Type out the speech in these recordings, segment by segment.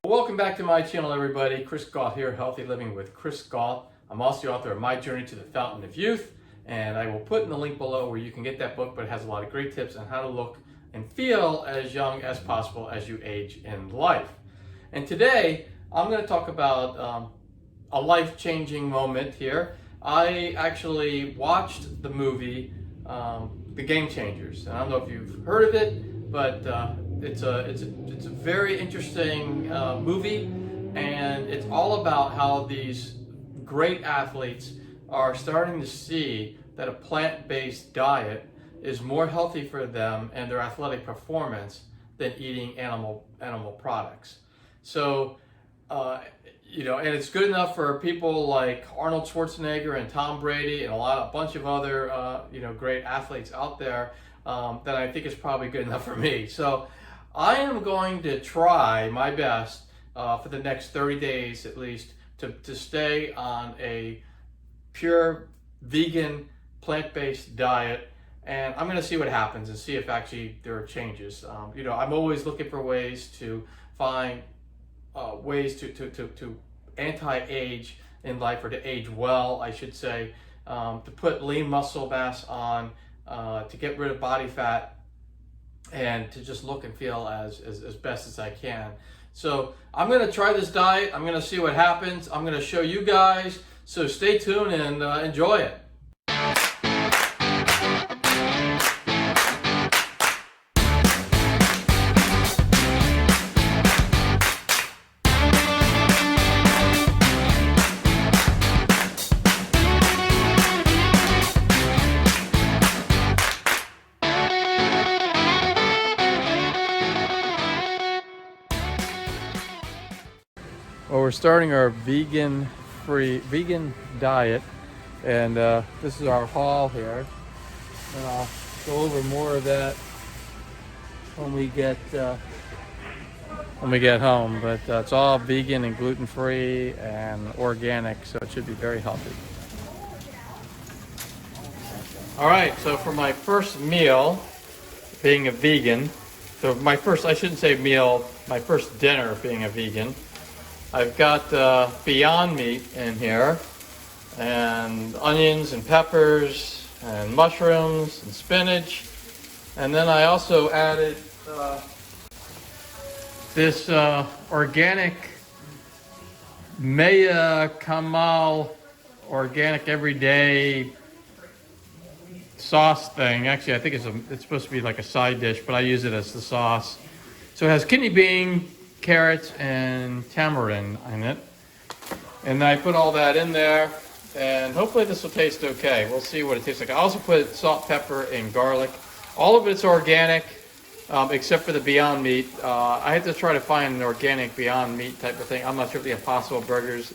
Welcome back to my channel, everybody. Chris Gault here, Healthy Living with Chris Gault. I'm also the author of My Journey to the Fountain of Youth, and I will put in the link below where you can get that book, but it has a lot of great tips on how to look and feel as young as possible as you age in life. And today, I'm going to talk about a life-changing moment here. I actually watched the movie, The Game Changers. And I don't know if you've heard of it, but it's a very interesting movie, and it's all about how these great athletes are starting to see that a plant-based diet is more healthy for them and their athletic performance than eating animal products. So, and it's good enough for people like Arnold Schwarzenegger and Tom Brady and a bunch of other, great athletes out there that I think is probably good enough for me. So I am going to try my best for the next 30 days at least to stay on a pure vegan plant-based diet, and I'm going to see what happens and see if actually there are changes. I'm always looking for ways to find ways to anti-age in life, or to age well, I should say, to put lean muscle mass on, to get rid of body fat, and to just look and feel as best as I can. So I'm going to try this diet. I'm going to see what happens. I'm going to show you guys. So stay tuned and enjoy it. Well, we're starting our vegan diet, and this is our haul here, and I'll go over more of that when we get home. But it's all vegan and gluten-free and organic, so it should be very healthy. All right, so for my first meal, being a vegan, so I shouldn't say meal, my first dinner being a vegan, I've got Beyond Meat in here, and onions and peppers and mushrooms and spinach, and then I also added this organic Maya Kamal organic everyday sauce thing. Actually, I think it's supposed to be like a side dish, but I use it as the sauce. So it has kidney bean, carrots, and tamarind in it, and I put all that in there, and hopefully this will taste okay. We'll see what it tastes like. I also put salt, pepper, and garlic. All of it's organic, except for the Beyond Meat. I had to try to find an organic Beyond Meat type of thing. I'm not sure if the Impossible Burgers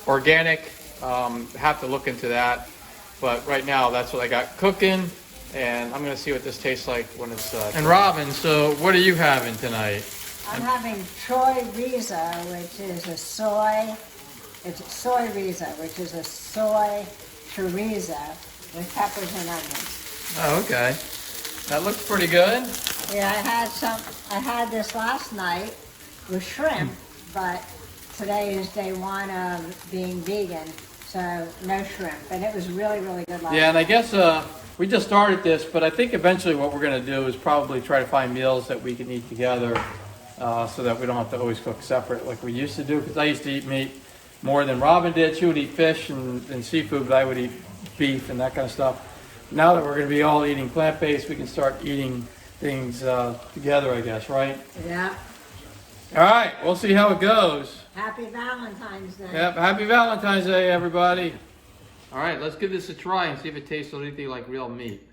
organic. Have to look into that, but right now that's what I got cooking, and I'm going to see what this tastes like when it's And Robin, so what are you having tonight? I'm having chorizo, which is a soy. It's soyrizo, which is a soy chorizo with peppers and onions. Oh, okay. That looks pretty good. Yeah, I had this last night with shrimp, but today is day one of being vegan, so no shrimp. And it was really, really good last night. Yeah, and I guess we just started this, but I think eventually what we're going to do is probably try to find meals that we can eat together. So that we don't have to always cook separate like we used to do, because I used to eat meat more than Robin did. She would eat fish and seafood, but I would eat beef and that kind of stuff. Now that we're going to be all eating plant-based, we can start eating things together, I guess, right? Yeah. All right, we'll see how it goes. Happy Valentine's Day. Yep, happy Valentine's Day, everybody. All right, let's give this a try and see if it tastes anything like real meat.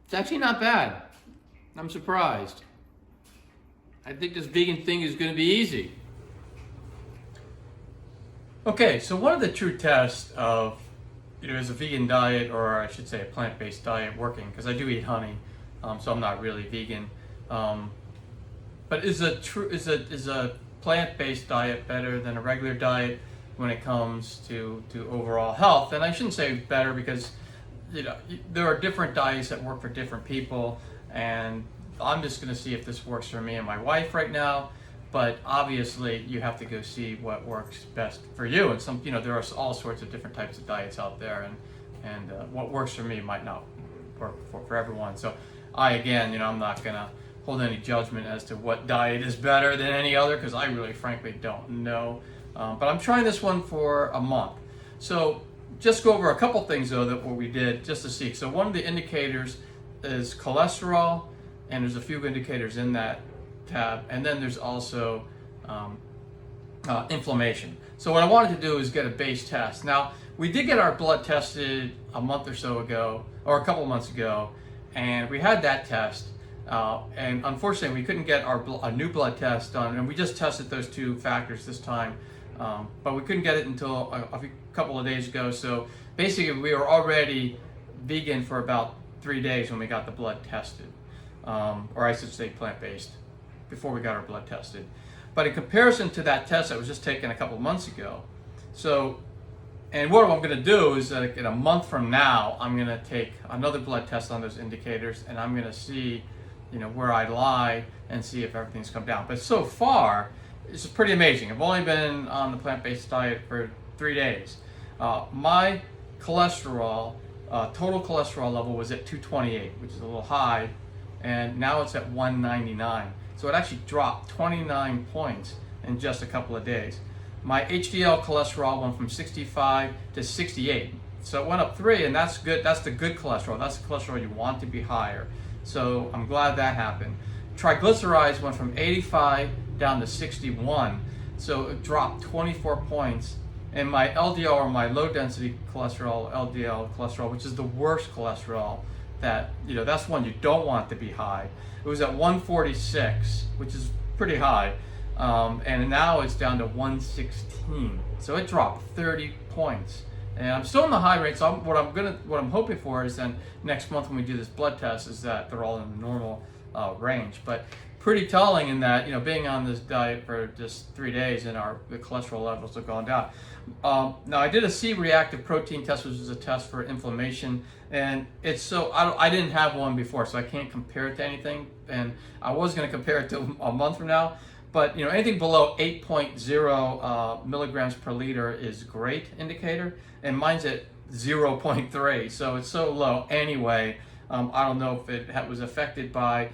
It's actually not bad. I'm surprised. I think this vegan thing is going to be easy. Okay, so one of the true tests of is a vegan diet, or I should say a plant-based diet, working, because I do eat honey, so I'm not really vegan. But is a plant-based diet better than a regular diet when it comes to overall health? And I shouldn't say better, because there are different diets that work for different people, and I'm just going to see if this works for me and my wife right now. But obviously, you have to go see what works best for you. And there are all sorts of different types of diets out there, and what works for me might not work for everyone. So again, I'm not going to hold any judgment as to what diet is better than any other, because I really, frankly, don't know. But I'm trying this one for a month. So just go over a couple things though that what we did just to see. So one of the indicators is cholesterol, and there's a few indicators in that tab, and then there's also inflammation. So what I wanted to do is get a base test. Now, we did get our blood tested a month or so ago, or a couple of months ago, and we had that test, and unfortunately we couldn't get a new blood test done, and we just tested those two factors this time, but we couldn't get it until a couple of days ago. So basically we were already vegan for about 3 days when we got the blood tested, or I should say plant-based, before we got our blood tested. But in comparison to that test that was just taken a couple months ago, and what I'm going to do is that in a month from now, I'm going to take another blood test on those indicators, and I'm going to see, where I lie and see if everything's come down. But so far, it's pretty amazing. I've only been on the plant-based diet for 3 days. My cholesterol, total cholesterol level was at 228, which is a little high, and now it's at 199. So it actually dropped 29 points in just a couple of days. My HDL cholesterol went from 65 to 68. So it went up 3, and that's good. That's the good cholesterol. That's the cholesterol you want to be higher. So I'm glad that happened. Triglycerides went from 85 down to 61. So it dropped 24 points. And my LDL, or my low density cholesterol, LDL cholesterol, which is the worst cholesterol, that that's one you don't want to be high. It was at 146, which is pretty high, and now it's down to 116. So it dropped 30 points, and I'm still in the high range. So what I'm hoping for is then next month when we do this blood test is that they're all in the normal range. But pretty telling in that being on this diet for just 3 days and the cholesterol levels have gone down. Now I did a C-reactive protein test, which is a test for inflammation, and I didn't have one before, so I can't compare it to anything. And I was going to compare it to a month from now, but anything below 8.0 milligrams per liter is great indicator, and mine's at 0.3, so it's so low anyway. I don't know if it was affected by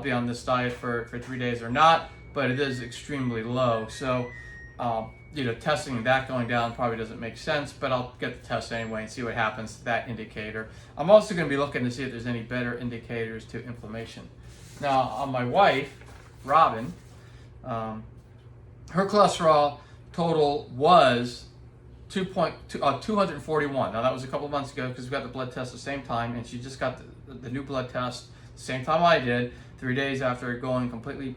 being on this diet for 3 days or not, but it is extremely low. So testing that going down probably doesn't make sense, but I'll get the test anyway and see what happens to that indicator. I'm also going to be looking to see if there's any better indicators to inflammation. Now, on my wife, Robin, her cholesterol total was 241. Now, that was a couple months ago because we got the blood test at the same time, and she just got the new blood test the same time I did, 3 days after going completely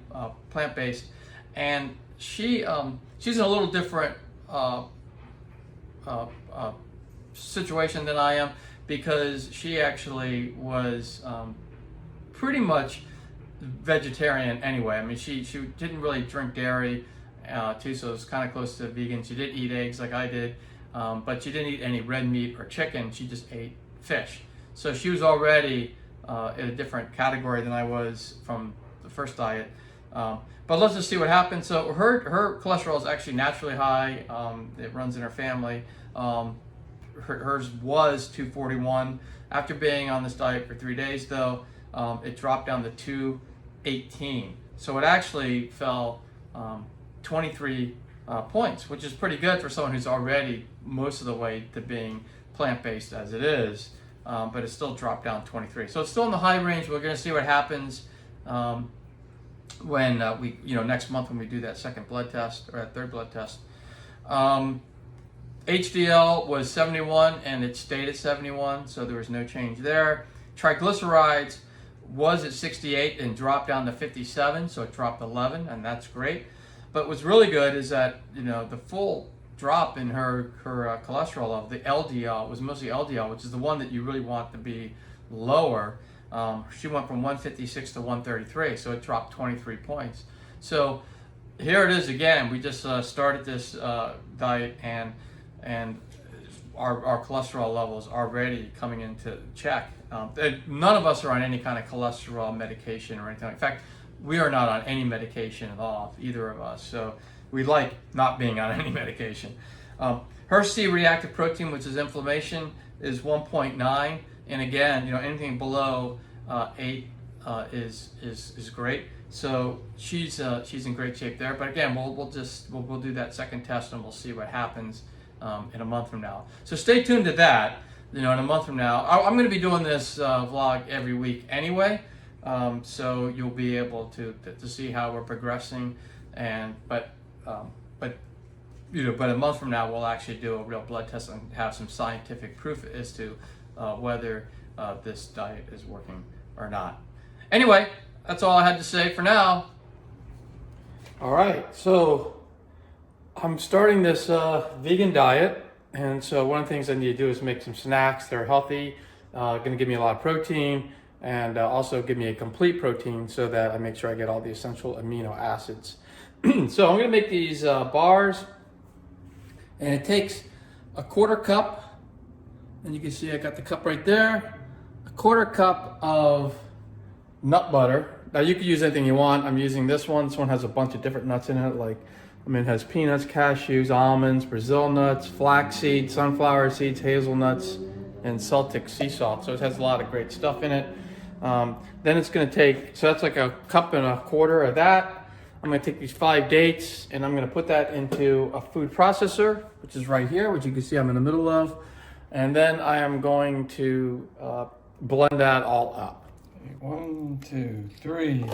plant-based. And she's in a little different situation than I am, because she actually was pretty much vegetarian anyway. I mean, she didn't really drink dairy too, so it was kind of close to vegan. She did eat eggs like I did, but she didn't eat any red meat or chicken. She just ate fish. So she was already in a different category than I was from the first diet. But let's just see what happens. So her cholesterol is actually naturally high. It runs in her family. Hers was 241. After being on this diet for 3 days, though, it dropped down to 218. So it actually fell 23 points, which is pretty good for someone who's already most of the way to being plant-based as it is. But it still dropped down 23. So it's still in the high range. We're going to see what happens when next month when we do that second blood test, or that third blood test. HDL was 71 and it stayed at 71, so there was no change there. Triglycerides was at 68 and dropped down to 57, so it dropped 11, and that's great. But what's really good is that the full drop in her cholesterol level, the LDL, was mostly LDL, which is the one that you really want to be lower. She went from 156 to 133, so it dropped 23 points. So here it is again. We just started this diet, and our cholesterol levels are already coming into check. None of us are on any kind of cholesterol medication or anything. In fact, we are not on any medication at all, either of us. So we like not being on any medication. Her C-reactive protein, which is inflammation, is 1.9, and again, anything below 8 is great. So she's in great shape there. But again, we'll do that second test and we'll see what happens in a month from now. So stay tuned to that. In a month from now, I'm going to be doing this vlog every week anyway. So you'll be able to see how we're progressing, but a month from now we'll actually do a real blood test and have some scientific proof as to whether this diet is working or not. Anyway, that's all I had to say for now. All right, so I'm starting this vegan diet, and so one of the things I need to do is make some snacks that are healthy, going to give me a lot of protein, and also give me a complete protein so that I make sure I get all the essential amino acids. So I'm going to make these bars, and it takes a 1/4 cup, and you can see I got the cup right there, a 1/4 cup of nut butter. Now you can use anything you want. I'm using this one. This one has a bunch of different nuts in it, it has peanuts, cashews, almonds, Brazil nuts, flax seeds, sunflower seeds, hazelnuts, and Celtic sea salt. So it has a lot of great stuff in it. Then it's going to take, so that's like a 1.25 cups of that. I'm going to take these 5 dates and I'm going to put that into a food processor, which is right here, which you can see I'm in the middle of. And then I am going to blend that all up. 1, 2, 3,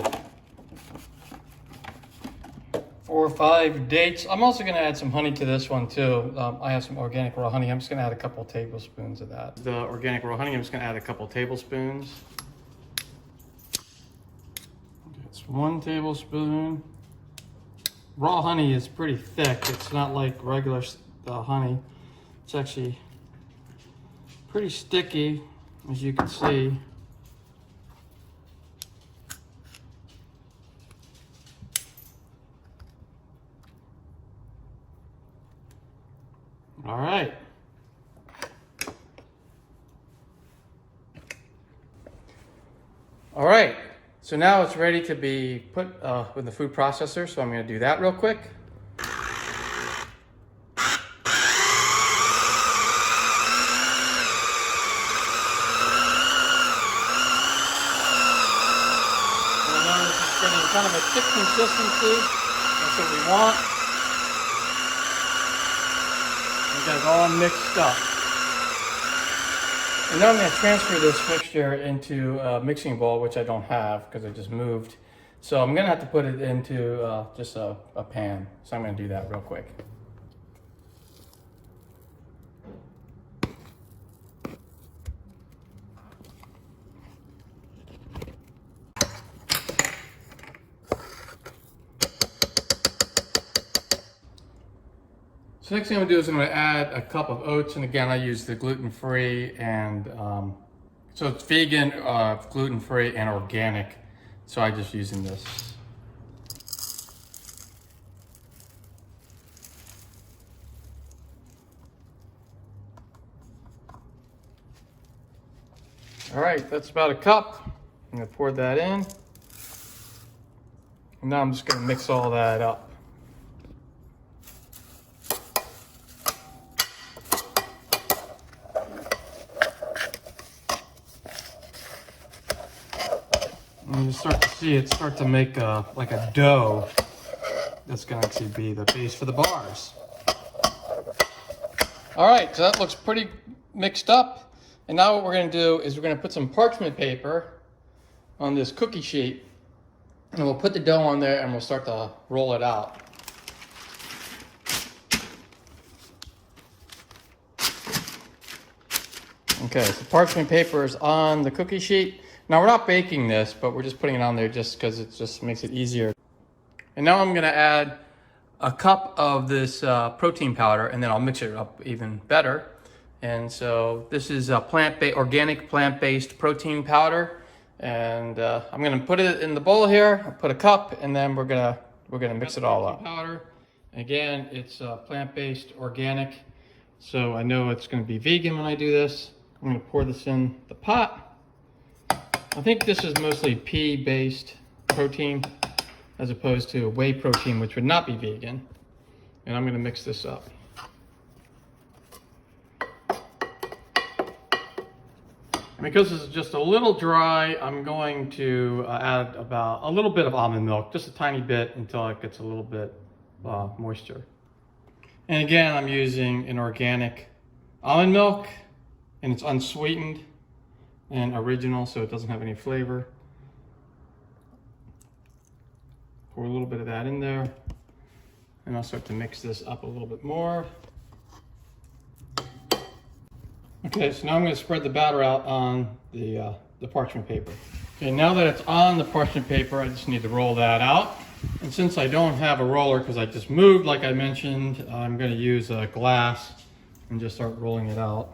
4, 5 dates. I'm also going to add some honey to this one too. I have some organic raw honey. I'm just going to add a couple tablespoons of that. The organic raw honey, I'm just going to add a couple tablespoons. It's 1 tablespoon. Raw honey is pretty thick. It's not like regular honey. It's actually pretty sticky, as you can see. All right. All right. So now it's ready to be put in the food processor. So I'm going to do that real quick. And notice it's getting kind of a thick consistency. That's what we want. Got it all mixed up. And now I'm going to transfer this mixture into a mixing bowl, which I don't have because I just moved. So I'm going to have to put it into just a pan. So I'm going to do that real quick. So next thing I'm going to do is I'm going to add a cup of oats, and again I use the gluten-free and so it's vegan, gluten-free, and organic. So I'm just using this. All right, that's about a cup. I'm going to pour that in, and now I'm just going to mix all that up. And you start to see it start to make like a dough that's going to actually be the base for the bars. All right, so that looks pretty mixed up. And now what we're going to do is we're going to put some parchment paper on this cookie sheet, and we'll put the dough on there and we'll start to roll it out. Okay, so parchment paper is on the cookie sheet. Now we're not baking this, but we're just putting it on there just because it just makes it easier. And now I'm going to add a cup of this protein powder, and then I'll mix it up even better. And so this is a organic plant-based protein powder, and I'm going to put it in the bowl here. I'll put a cup, and then we're gonna mix it all up. Powder. Again, it's plant-based, organic, so I know it's going to be vegan when I do this. I'm going to pour this in the pot. I think this is mostly pea-based protein as opposed to whey protein, which would not be vegan. And I'm going to mix this up. Because this is just a little dry, I'm going to add about a little bit of almond milk, just a tiny bit until it gets a little bit moisture. And again, I'm using an organic almond milk, and it's unsweetened and original, so it doesn't have any flavor. Pour a little bit of that in there, and I'll start to mix this up a little bit more. Okay, so now I'm going to spread the batter out on the parchment paper. Okay, now that it's on the parchment paper, I just need to roll that out. And since I don't have a roller because I just moved, like I mentioned, I'm going to use a glass and just start rolling it out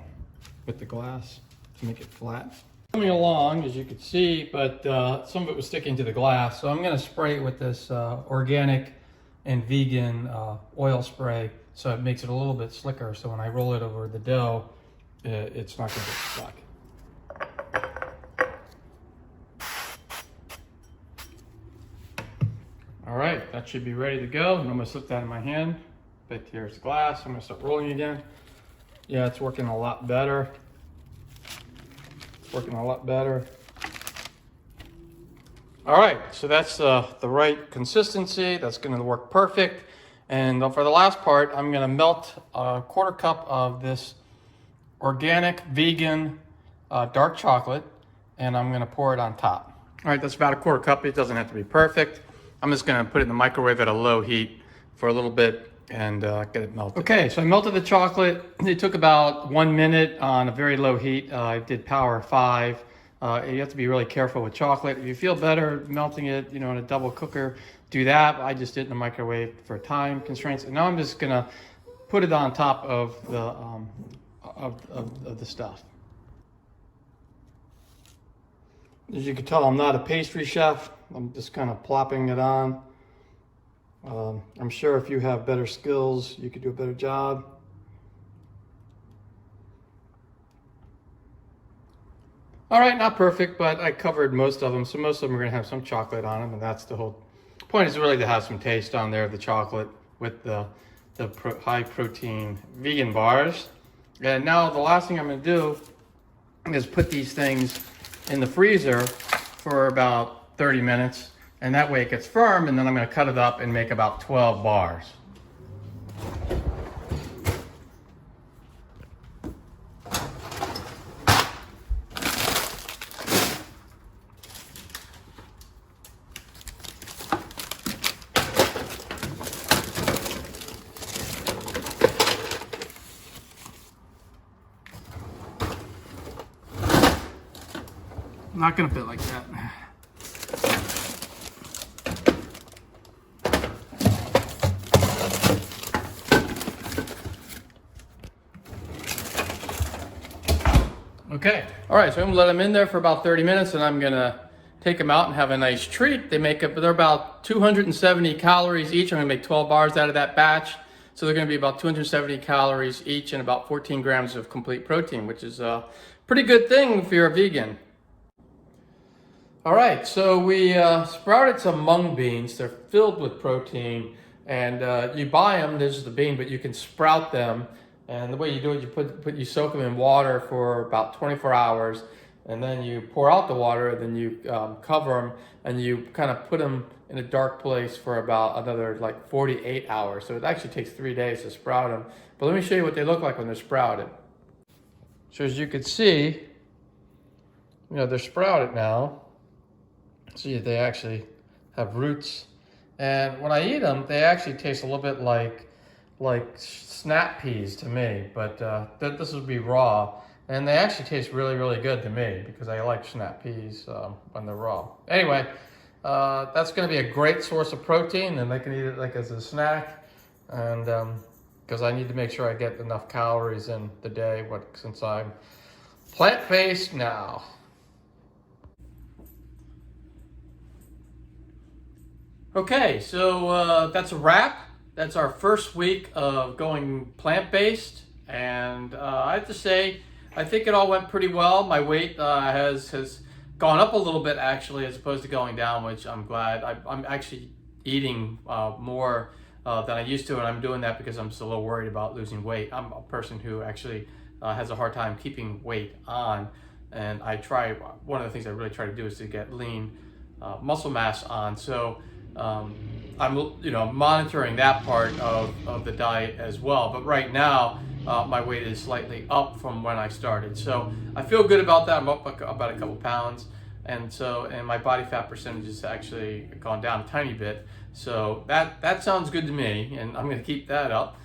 with the glass to make it flat. Coming along, as you can see, but some of it was sticking to the glass, so I'm going to spray it with this organic and vegan oil spray, so it makes it a little bit slicker, so when I roll it over the dough, it's not going to get stuck. All right, that should be ready to go. I'm going to slip that in my hand. But here's the glass. I'm going to start rolling again. Yeah, it's working a lot better. It's working a lot better. All right, so that's the right consistency. That's going to work perfect. And for the last part, I'm going to melt a 1/4 cup of this organic, vegan, dark chocolate, and I'm gonna pour it on top. All right, that's about a 1/4 cup. It doesn't have to be perfect. I'm just gonna put it in the microwave at a low heat for a little bit and get it melted. Okay, so I melted the chocolate. It took about 1 minute on a very low heat. I did power 5. You have to be really careful with chocolate. If you feel better melting it, in a double cooker, do that. I just did it in the microwave for time constraints. And now I'm just gonna put it on top of the of the stuff. As you can tell, I'm not a pastry chef. I'm just kind of plopping it on. I'm sure if you have better skills, you could do a better job. All right, not perfect, but I covered most of them. So most of them are gonna have some chocolate on them, and that's the whole point, is really to have some taste on there of the chocolate with the high protein vegan bars. And now the last thing I'm going to do is put these things in the freezer for about 30 minutes. And that way it gets firm, and then I'm going to cut it up and make about 12 bars. Not gonna fit like that. Okay, all right, so I'm gonna let them in there for about 30 minutes and I'm gonna take them out and have a nice treat. They're about 270 calories each. I'm gonna make 12 bars out of that batch. So they're gonna be about 270 calories each and about 14 grams of complete protein, which is a pretty good thing if you're a vegan. All right, so we sprouted some mung beans. They're filled with protein, and you buy them. This is the bean, but you can sprout them. And the way you do it, you soak them in water for about 24 hours, and then you pour out the water, and then you cover them, and you kind of put them in a dark place for about another 48 hours. So it actually takes 3 days to sprout them. But let me show you what they look like when they're sprouted. So as you can see, they're sprouted now. See, they actually have roots, and when I eat them, they actually taste a little bit like snap peas to me, but this would be raw, and they actually taste really, really good to me because I like snap peas when they're raw. Anyway, that's going to be a great source of protein, and I can eat it as a snack, and because I need to make sure I get enough calories in the day, since I'm plant-based now. Okay, so that's a wrap. That's our first week of going plant-based. and I have to say, I think it all went pretty well. My weight has gone up a little bit actually, as opposed to going down, which I'm glad. I'm actually eating more than I used to, and I'm doing that because I'm still a little worried about losing weight. I'm a person who actually has a hard time keeping weight on, and one of the things I really try to do is to get lean muscle mass on. So I'm monitoring that part of the diet as well. But right now my weight is slightly up from when I started, so I feel good about that. I'm up about a couple pounds, and my body fat percentage has actually gone down a tiny bit. So that sounds good to me, and I'm going to keep that up.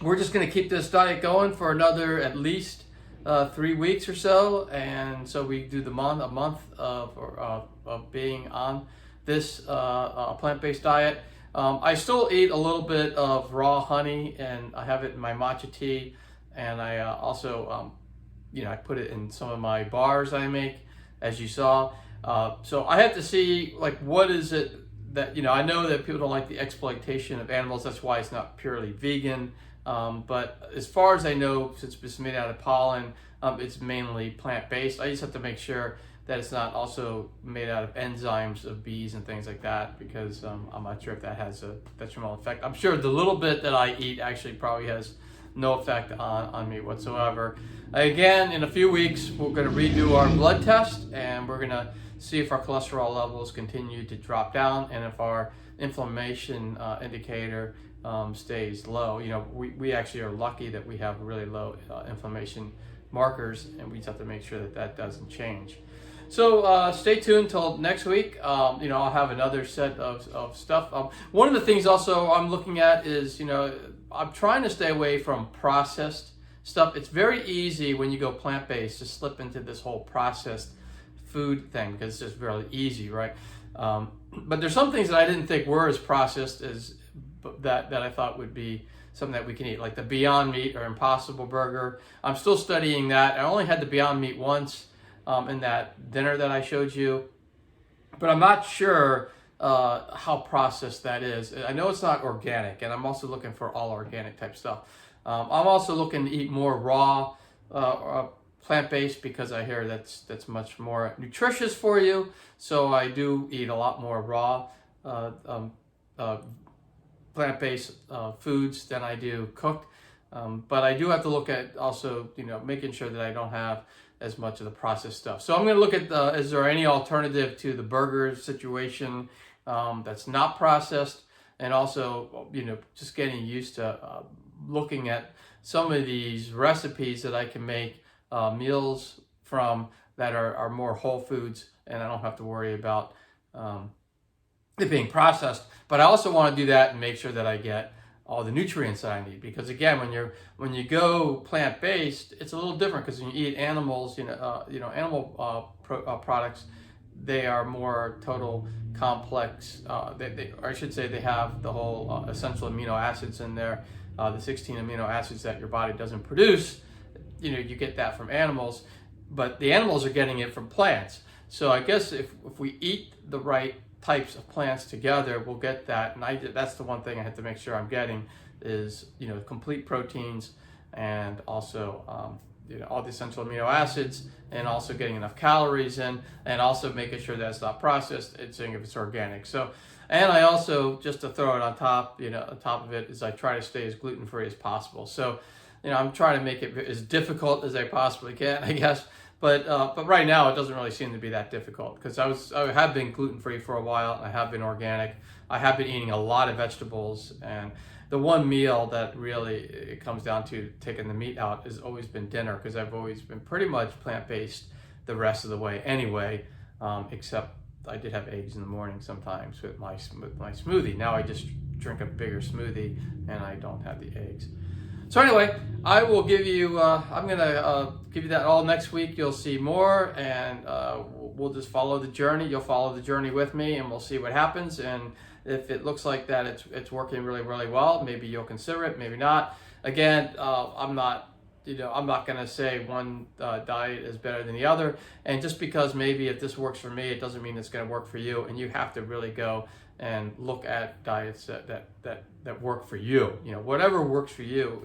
We're just going to keep this diet going for another at least 3 weeks or so, and so we do a month of being on this plant-based diet. I still eat a little bit of raw honey, and I have it in my matcha tea, and I also I put it in some of my bars I make, as you saw. So I have to see, like, what is it that, I know that people don't like the exploitation of animals. That's why it's not purely vegan. But as far as I know, since it's made out of pollen, it's mainly plant-based. I just have to make sure that it's not also made out of enzymes of bees and things like that, because I'm not sure if that has a detrimental effect. I'm sure the little bit that I eat actually probably has no effect on me whatsoever. Again, in a few weeks, we're going to redo our blood test, and we're going to see if our cholesterol levels continue to drop down, and if our inflammation indicator stays low. We actually are lucky that we have really low inflammation markers, and we just have to make sure that doesn't change. So stay tuned till next week. I'll have another set of stuff. One of the things also I'm looking at is, I'm trying to stay away from processed stuff. It's very easy when you go plant-based to slip into this whole processed food thing, because it's just really easy, right? But there's some things that I didn't think were as processed as that I thought would be something that we can eat, like the Beyond Meat or Impossible Burger. I'm still studying that. I only had the Beyond Meat once in that dinner that I showed you, but I'm not sure how processed that is. I know it's not organic, and I'm also looking for all organic type stuff. I'm also looking to eat more raw plant-based, because I hear that's much more nutritious for you. So I do eat a lot more raw plant-based foods than I do cooked. But I do have to look at also, making sure that I don't have as much of the processed stuff. So I'm going to look at is there any alternative to the burger situation that's not processed, and also, just getting used to looking at some of these recipes that I can make meals from that are more whole foods, and I don't have to worry about it being processed. But I also want to do that and make sure that I get all the nutrients that I need, because again, when you go plant-based, it's a little different, because when you eat animals, animal products, they are more total complex. I should say they have the whole essential amino acids in there, the 16 amino acids that your body doesn't produce. You get that from animals, but the animals are getting it from plants. So I guess if we eat the right types of plants together, we'll get that. And that's the one thing I have to make sure I'm getting is, complete proteins, and also, all the essential amino acids, and also getting enough calories in, and also making sure that it's not processed, and seeing if it's organic. So, and I also, just to throw it on top, on top of it, is I try to stay as gluten-free as possible. So, I'm trying to make it as difficult as I possibly can, I guess. But right now it doesn't really seem to be that difficult, because I have been gluten-free for a while. I have been organic. I have been eating a lot of vegetables, and the one meal that really it comes down to taking the meat out has always been dinner, because I've always been pretty much plant-based the rest of the way anyway, except I did have eggs in the morning sometimes with my smoothie. Now I just drink a bigger smoothie and I don't have the eggs. So anyway, I will give you, I'm going to give you that all next week. You'll see more, and we'll just follow the journey. You'll follow the journey with me, and we'll see what happens. And if it looks like that it's working really, really well, maybe you'll consider it, maybe not. Again, I'm not going to say one diet is better than the other. And just because maybe if this works for me, it doesn't mean it's going to work for you. And you have to really go and look at diets that work for you. You know, whatever works for you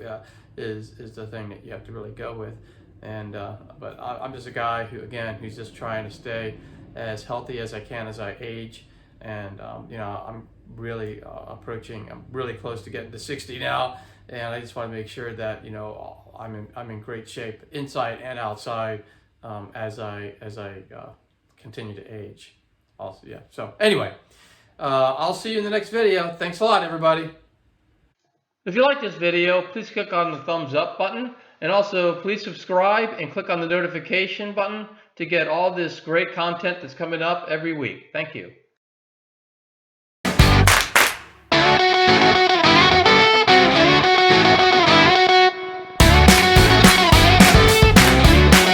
is the thing that you have to really go with. And but I'm just a guy who's just trying to stay as healthy as I can as I age. And you know, I'm really I'm really close to getting to 60 now, and I just want to make sure that, you know, I'm in great shape inside and outside as I continue to age. Also, yeah. So anyway, I'll see you in the next video. Thanks a lot, everybody. If you like this video, please click on the thumbs up button, and also please subscribe and click on the notification button to get all this great content that's coming up every week. Thank you.